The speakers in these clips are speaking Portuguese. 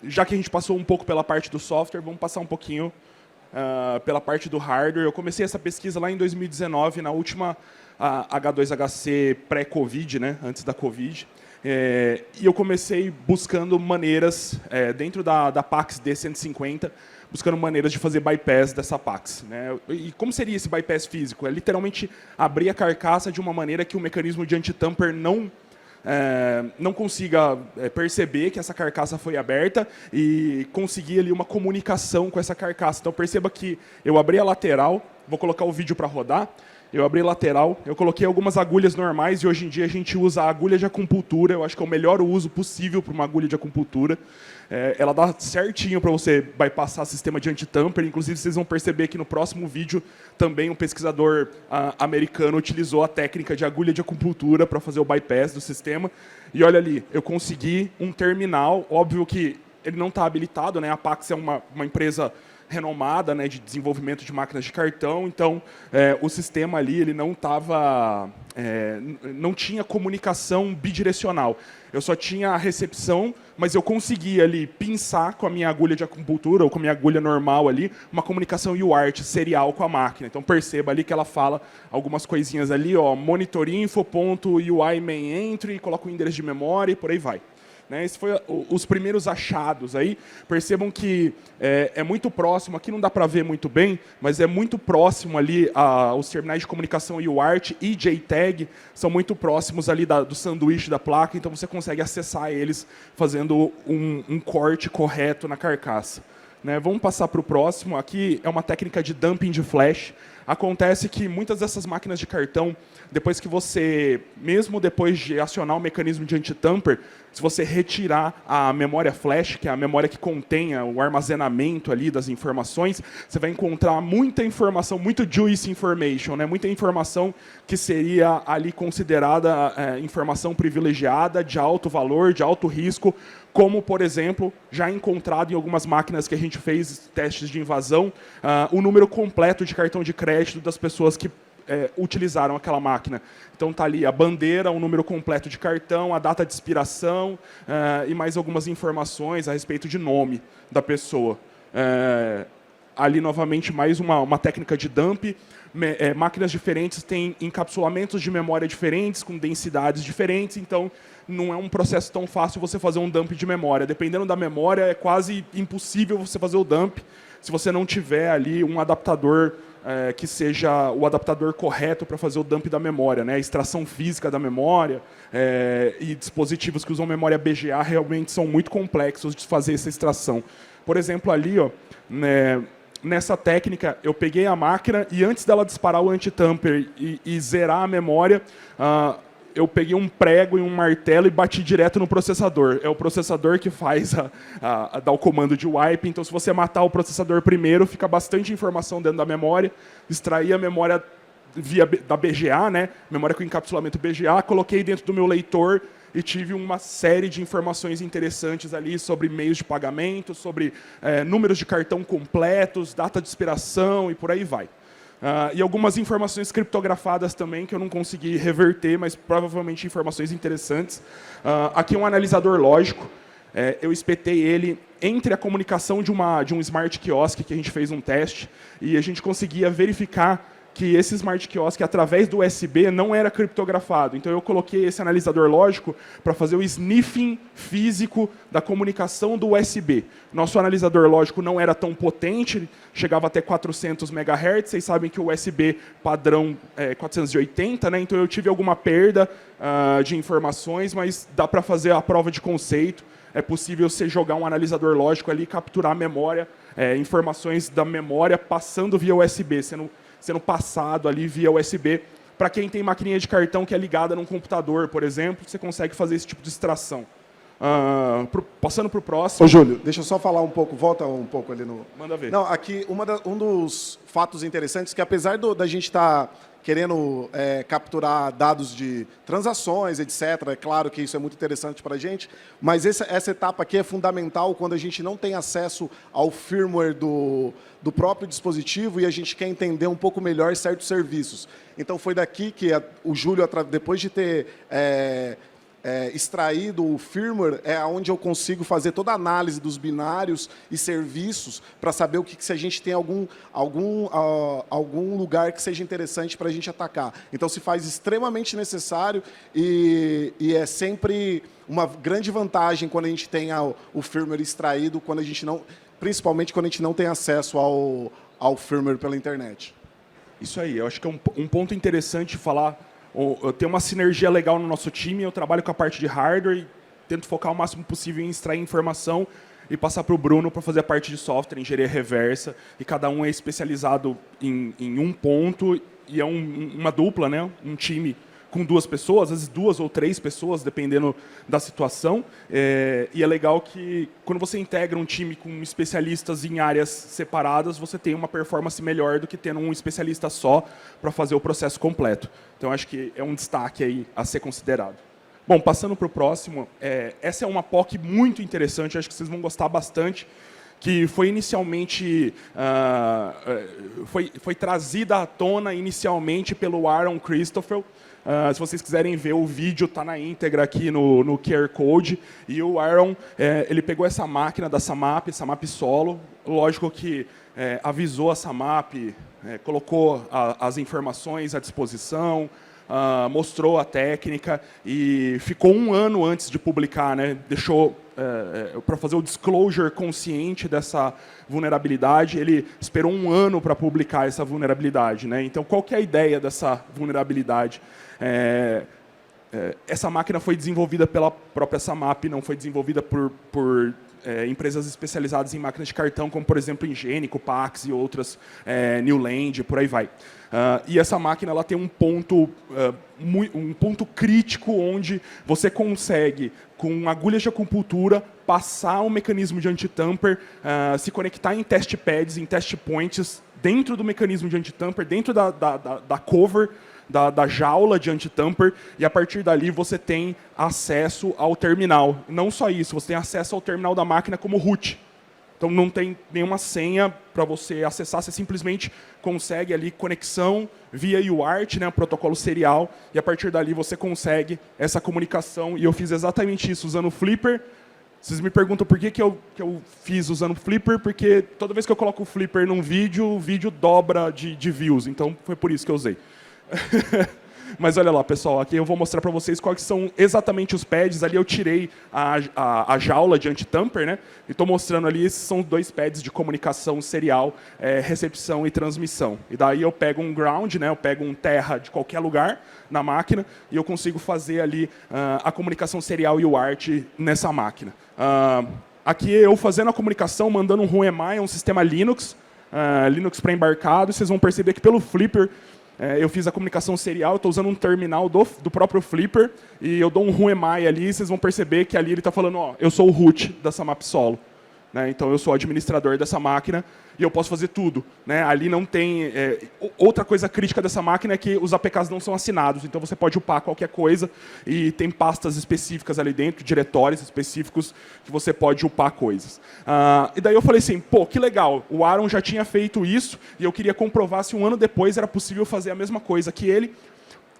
já que a gente passou um pouco pela parte do software, vamos passar um pouquinho pela parte do hardware. Eu comecei essa pesquisa lá em 2019, na última H2HC pré-Covid, né, antes da Covid. E eu comecei buscando maneiras, dentro da PAX D150, buscando maneiras de fazer bypass dessa PAX. Né? E como seria esse bypass físico? É literalmente abrir a carcaça de uma maneira que o mecanismo de anti-tamper não consiga perceber que essa carcaça foi aberta e conseguir ali uma comunicação com essa carcaça. Então perceba que eu abri a lateral, vou colocar o vídeo para rodar. Eu abri a lateral, eu coloquei algumas agulhas normais e hoje em dia a gente usa a agulha de acupuntura. Eu acho que é o melhor uso possível para uma agulha de acupuntura. Ela dá certinho para você bypassar o sistema de anti-tamper. Inclusive, vocês vão perceber que no próximo vídeo também um pesquisador americano utilizou a técnica de agulha de acupuntura para fazer o bypass do sistema. E olha ali, eu consegui um terminal. Óbvio que ele não está habilitado, né? A Pax é uma empresa renomada, né, de desenvolvimento de máquinas de cartão, então o sistema ali ele não tinha comunicação bidirecional. Eu só tinha a recepção, mas eu conseguia ali pinçar com a minha agulha de acupuntura ou com a minha agulha normal ali uma comunicação UART serial com a máquina. Então perceba ali que ela fala algumas coisinhas ali, ó, monitorinfo.ui main entry, coloca o endereço de memória e por aí vai. Esses foram os primeiros achados aí. Percebam que é muito próximo, aqui não dá para ver muito bem, mas é muito próximo ali, os terminais de comunicação UART e JTAG são muito próximos ali do sanduíche da placa, então você consegue acessar eles fazendo um corte correto na carcaça. Vamos passar para o próximo. Aqui é uma técnica de dumping de flash. Acontece que muitas dessas máquinas de cartão, depois que você, mesmo depois de acionar o mecanismo de anti-tamper, se você retirar a memória flash, que é a memória que contém o armazenamento ali das informações, você vai encontrar muita informação, muito juice information, né? Muita informação que seria ali considerada informação privilegiada, de alto valor, de alto risco, como, por exemplo, já encontrado em algumas máquinas que a gente fez testes de invasão, o número completo de cartão de crédito das pessoas que utilizaram aquela máquina. Então está ali a bandeira, o número completo de cartão, a data de expiração e mais algumas informações a respeito de nome da pessoa. Ali, novamente, mais uma técnica de dump. Máquinas diferentes têm encapsulamentos de memória diferentes, com densidades diferentes, então não é um processo tão fácil você fazer um dump de memória. Dependendo da memória, é quase impossível você fazer o dump se você não tiver ali um adaptador que seja o adaptador correto para fazer o dump da memória, né? A extração física da memória e dispositivos que usam memória BGA realmente são muito complexos de fazer essa extração. Por exemplo, ali, ó, nessa técnica, eu peguei a máquina e antes dela disparar o anti-tamper e zerar a memória, eu peguei um prego e um martelo e bati direto no processador. É o processador que faz dá o comando de wipe. Então, se você matar o processador primeiro, fica bastante informação dentro da memória. Extraí a memória da BGA, né? Memória com encapsulamento BGA, coloquei dentro do meu leitor e tive uma série de informações interessantes ali sobre meios de pagamento, sobre números de cartão completos, data de expiração e por aí vai. E algumas informações criptografadas também, que eu não consegui reverter, mas provavelmente informações interessantes. Aqui um analisador lógico. Eu espetei ele entre a comunicação de um Smart Kiosk, que a gente fez um teste, e a gente conseguia verificar que esse Smart Kiosk, através do USB, não era criptografado. Então, eu coloquei esse analisador lógico para fazer o sniffing físico da comunicação do USB. Nosso analisador lógico não era tão potente, chegava até 400 MHz. Vocês sabem que o USB padrão é 480, né? Então, eu tive alguma perda de informações, mas dá para fazer a prova de conceito. É possível você jogar um analisador lógico ali e capturar a memória, informações da memória passando via USB, sendo passado ali via USB. Para quem tem maquininha de cartão que é ligada num computador, por exemplo, você consegue fazer esse tipo de extração. Passando para o próximo. Ô, Júlio, deixa eu só falar um pouco, volta um pouco ali no... Manda ver. Não, aqui, um dos fatos interessantes, que apesar da gente estar querendo capturar dados de transações, etc., é claro que isso é muito interessante para a gente, mas essa etapa aqui é fundamental quando a gente não tem acesso ao firmware do próprio dispositivo e a gente quer entender um pouco melhor certos serviços. Então, foi daqui que o Júlio, depois de ter extraído o firmware é onde eu consigo fazer toda a análise dos binários e serviços para saber o que se a gente tem algum lugar que seja interessante para a gente atacar. Então, se faz extremamente necessário e é sempre uma grande vantagem quando a gente tem o firmware extraído, quando a gente não, principalmente quando a gente não tem acesso ao firmware pela internet. Isso aí, eu acho que é um ponto interessante falar. Eu tenho uma sinergia legal no nosso time, eu trabalho com a parte de hardware e tento focar o máximo possível em extrair informação e passar para o Bruno para fazer a parte de software, engenharia reversa, e cada um é especializado em um ponto, e é uma dupla, né? Um time com 2 pessoas, às vezes 2 ou 3 pessoas, dependendo da situação. E é legal que, quando você integra um time com especialistas em áreas separadas, você tem uma performance melhor do que tendo um especialista só para fazer o processo completo. Então, acho que é um destaque aí a ser considerado. Bom, passando para o próximo, essa é uma POC muito interessante, acho que vocês vão gostar bastante, que foi inicialmente foi trazida à tona inicialmente pelo Aaron Christoffel. Se vocês quiserem ver o vídeo, está na íntegra aqui no QR Code. E o Aaron, ele pegou essa máquina da Samap Solo, lógico que avisou a Samap, colocou as informações à disposição, mostrou a técnica e ficou 1 ano antes de publicar, né? Deixou para fazer o disclosure consciente dessa vulnerabilidade, ele esperou 1 ano para publicar essa vulnerabilidade, né? Então, qual que é a ideia dessa vulnerabilidade? Essa máquina foi desenvolvida pela própria Samap, não foi desenvolvida por empresas especializadas em máquinas de cartão, como, por exemplo, Ingenico, Pax e outras, Newland, por aí vai. E essa máquina ela tem um ponto crítico onde você consegue, com agulhas de acupuntura, passar um mecanismo de anti-tamper, se conectar em test pads, em test points, dentro do mecanismo de anti-tamper, dentro da cover, da jaula de anti-tamper, e a partir dali você tem acesso ao terminal. Não só isso, você tem acesso ao terminal da máquina como root. Então não tem nenhuma senha para você acessar, você simplesmente consegue ali conexão via UART, né, protocolo serial, e a partir dali você consegue essa comunicação. E eu fiz exatamente isso usando o Flipper. Vocês me perguntam por que eu fiz usando o Flipper, porque toda vez que eu coloco o Flipper num vídeo, o vídeo dobra de views. Então foi por isso que eu usei. Mas olha lá, pessoal, aqui eu vou mostrar para vocês quais são exatamente os pads. Ali eu tirei a jaula de anti-tamper, né? E estou mostrando ali, esses são 2 pads de comunicação serial, recepção e transmissão. E daí eu pego um ground, né? Eu pego um terra de qualquer lugar na máquina e eu consigo fazer ali a comunicação serial e o ART nessa máquina. Aqui eu fazendo a comunicação, mandando um RUEMI, um sistema Linux, Linux pré-embarcado, e vocês vão perceber que pelo Flipper eu fiz a comunicação serial, estou usando um terminal do próprio Flipper, e eu dou um RUEMI ali, e vocês vão perceber que ali ele está falando, ó, eu sou o root da Samap Solo. Né? Então, eu sou administrador dessa máquina e eu posso fazer tudo. Né? Ali não tem... outra coisa crítica dessa máquina é que os APKs não são assinados, então você pode upar qualquer coisa e tem pastas específicas ali dentro, diretórios específicos que você pode upar coisas. E daí eu falei assim, pô, que legal, o Aaron já tinha feito isso e eu queria comprovar se 1 ano depois era possível fazer a mesma coisa que ele.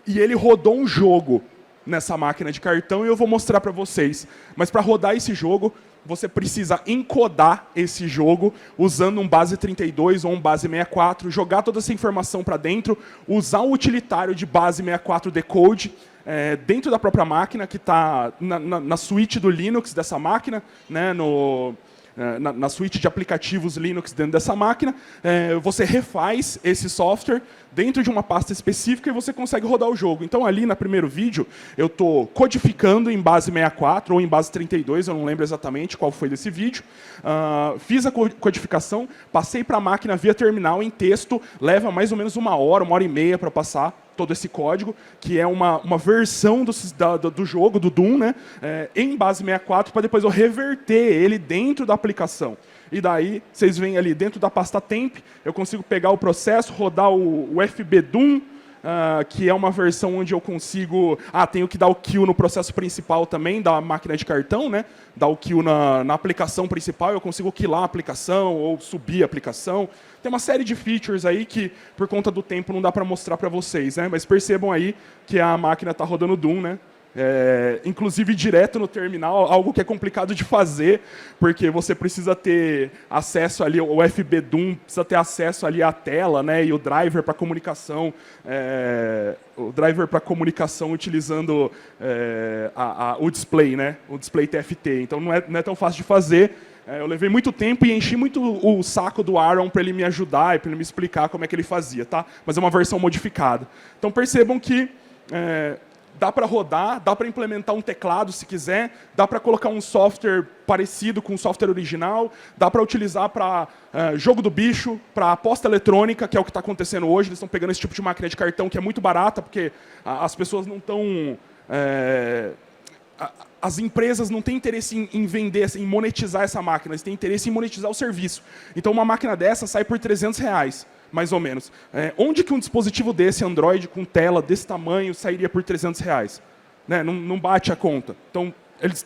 E ele rodou um jogo nessa máquina de cartão e eu vou mostrar para vocês. Mas para rodar esse jogo, você precisa encodar esse jogo usando um base 32 ou um base 64, jogar toda essa informação para dentro, usar o utilitário de base 64 decode dentro da própria máquina, que está na suíte do Linux dessa máquina, né, na suíte de aplicativos Linux dentro dessa máquina. Você refaz esse software dentro de uma pasta específica e você consegue rodar o jogo. Então, ali no primeiro vídeo, eu estou codificando em base 64 ou em base 32, eu não lembro exatamente qual foi desse vídeo. Fiz a codificação, passei para a máquina via terminal em texto, leva mais ou menos 1 hora, 1h30 para passar todo esse código, que é uma versão do jogo, do Doom, né, em base 64, para depois eu reverter ele dentro da aplicação. E daí, vocês veem ali, dentro da pasta temp, eu consigo pegar o processo, rodar o FB Doom, que é uma versão onde eu consigo... tenho que dar o kill no processo principal também, da máquina de cartão, né? Dar o kill na aplicação principal, eu consigo killar a aplicação ou subir a aplicação. Tem uma série de features aí que, por conta do tempo, não dá para mostrar para vocês, né? Mas percebam aí que a máquina está rodando Doom, né? inclusive direto no terminal, algo que é complicado de fazer, porque você precisa ter acesso ali, o FB-DOM precisa ter acesso ali à tela, né, e o driver para comunicação, utilizando o display, né, o display TFT. Então não é tão fácil de fazer. Eu levei muito tempo e enchi muito o saco do Aaron para ele me ajudar e para ele me explicar como é que ele fazia, tá? Mas é uma versão modificada. Então percebam que dá para rodar, dá para implementar um teclado se quiser, dá para colocar um software parecido com o software original, dá para utilizar para jogo do bicho, para aposta eletrônica, que é o que está acontecendo hoje. Eles estão pegando esse tipo de máquina de cartão que é muito barata, porque as pessoas não estão... as empresas não têm interesse em vender, em monetizar essa máquina, eles têm interesse em monetizar o serviço. Então uma máquina dessa sai por R$300, mais ou menos. Onde que um dispositivo desse, Android, com tela desse tamanho, sairia por R$300? Né? Não bate a conta. Então, eles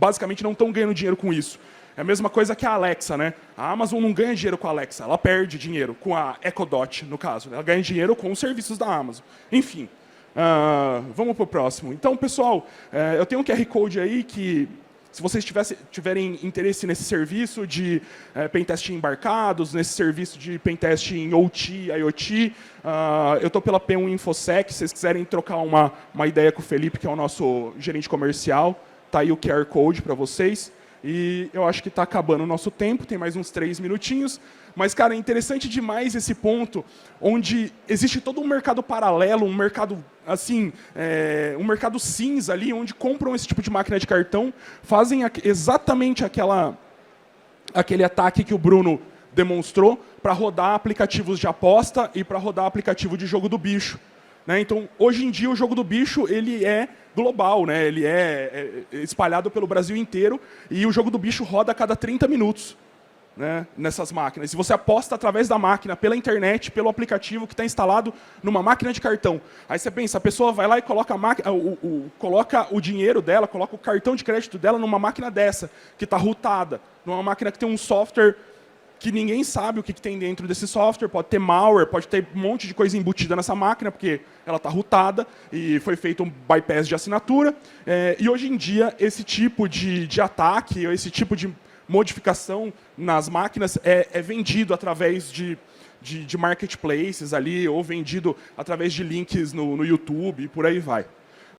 basicamente não estão ganhando dinheiro com isso. É a mesma coisa que a Alexa, né? A Amazon não ganha dinheiro com a Alexa, ela perde dinheiro com a Echo Dot, no caso. Ela ganha dinheiro com os serviços da Amazon. Enfim. Vamos para o próximo. Então, pessoal, eu tenho um QR Code aí que, se vocês tiverem interesse nesse serviço de pentest embarcados, nesse serviço de pentest em OT, IoT, eu estou pela P1 Infosec, se vocês quiserem trocar uma ideia com o Felipe, que é o nosso gerente comercial, está aí o QR Code para vocês. E eu acho que está acabando o nosso tempo, tem mais uns 3 minutinhos. Mas, cara, é interessante demais esse ponto, onde existe todo um mercado paralelo, um mercado, assim, um mercado cinza ali, onde compram esse tipo de máquina de cartão, fazem exatamente aquele ataque que o Bruno demonstrou para rodar aplicativos de aposta e para rodar aplicativo de jogo do bicho. Né? Então, hoje em dia, o jogo do bicho ele é global, né? Ele é espalhado pelo Brasil inteiro e o jogo do bicho roda a cada 30 minutos. Né, nessas máquinas. E você aposta através da máquina, pela internet, pelo aplicativo que está instalado numa máquina de cartão. Aí você pensa, a pessoa vai lá e coloca, coloca o dinheiro dela, coloca o cartão de crédito dela numa máquina dessa, que está routada, numa máquina que tem um software que ninguém sabe o que tem dentro desse software, pode ter malware, pode ter um monte de coisa embutida nessa máquina, porque ela está routada e foi feito um bypass de assinatura. E hoje em dia, esse tipo de ataque, esse tipo de modificação nas máquinas é vendido através de marketplaces ali, ou vendido através de links no YouTube, e por aí vai.